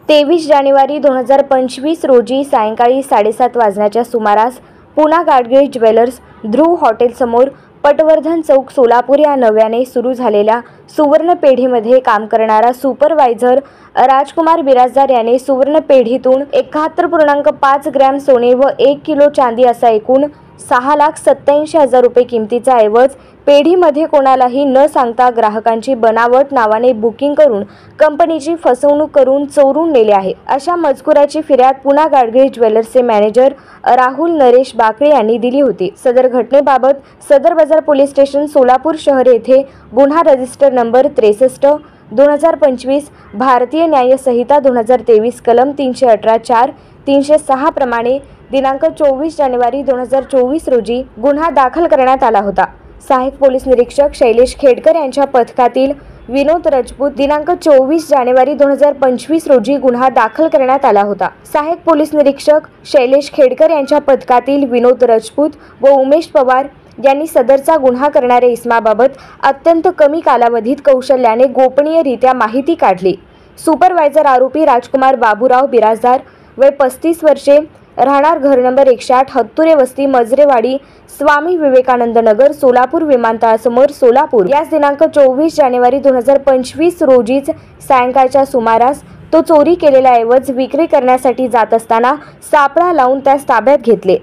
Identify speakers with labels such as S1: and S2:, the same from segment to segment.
S1: 23 जानेवारी 2025 रोजी सायंकाळी 7:30 वाजण्याच्या सुमारास पुणा गाडगीळ ज्वेलर्स ध्रुव हॉटेल समोर पटवर्धन चौक सोलापूर या नव्याने सुरू झालेल्या सुवर्ण पेढीमध्ये काम करणारा सुपरवायझर राजकुमार बिराजदार याने सुवर्ण पेढीतून 71.5 ग्रॅम सोने व 1 किलो चांदी असा एकूण 6,87,000 रुपये किमतीचा ऐवज पेढीमध्ये कोणालाही न सांगता ग्राहकांची बनावट नावाने बुकिंग करून कंपनीची फसवणूक करून चोरून नेले आहे। अशा मजकुराची फिर्याद पुणा गाडगीळ ज्वेलर्सचे मॅनेजर राहुल नरेश बाकळे यांनी दिली होती। सदर घटनेबाबत सदर बाजार पोलीस स्टेशन सोलापूर शहर येथे गुन्हा रजिस्टर नंबर 63/2025 भारतीय न्याय संहिता 2023 कलम 318(4) 306 प्रमाणे दिनांक 24 जानेवारी 2024 रोजी गुन्हा दाखल करण्यात आला होता। सहाय्यक पोलीस निरीक्षक शैलेश खेडकर यांच्या पथकातील विनोद राजपूत दिनांक 24 जानेवारी 2025 रोजी गुन्हा दाखल करण्यात आला होता। सहाय्यक पोलीस निरीक्षक शैलेश खेडकर यांच्या पथकातील विनोद राजपूत व उमेश पवार यांनी सदरचा गुन्हा करणाऱ्या इसमाबाबत अत्यंत कमी कालावधीत कौशल्याने गोपनीयरित्या माहिती काढली। सुपरवायझर आरोपी राजकुमार बाबूराव बिराजदार वय 35 वर्षे, राहणार घर नंबर 108 हत्तुरे वस्ती मजरेवाडी स्वामी विवेकानंद नगर सोलापूर विमानतळासमोर सोलापूर याच दिनांक 24 जानेवारी 2025 रोजीच सायंकाळच्या सुमारास तो चोरी केलेला ऐवज विक्री करण्यासाठी जात असताना सापळा लावून त्यास ताब्यात घेतले।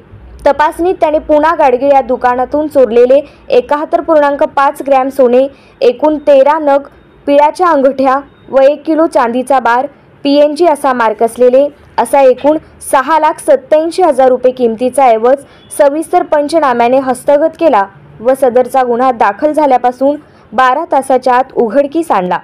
S1: तपासणीत त्याने पुणा गाडगीळ या दुकानातून चोरलेले 71.5 ग्रॅम सोने, एकूण 13 नग पिळाच्या अंगठ्या व 1 किलो चांदीचा बार PNG असा मार्क असलेले असा एकूण 6,87,000 रुपये किमतीचा ऐवज सविस्तर पंचनाम्याने हस्तगत केला व सदरचा गुन्हा दाखल झाल्यापासून 12 तासाच्या आत उघडकीस आणला।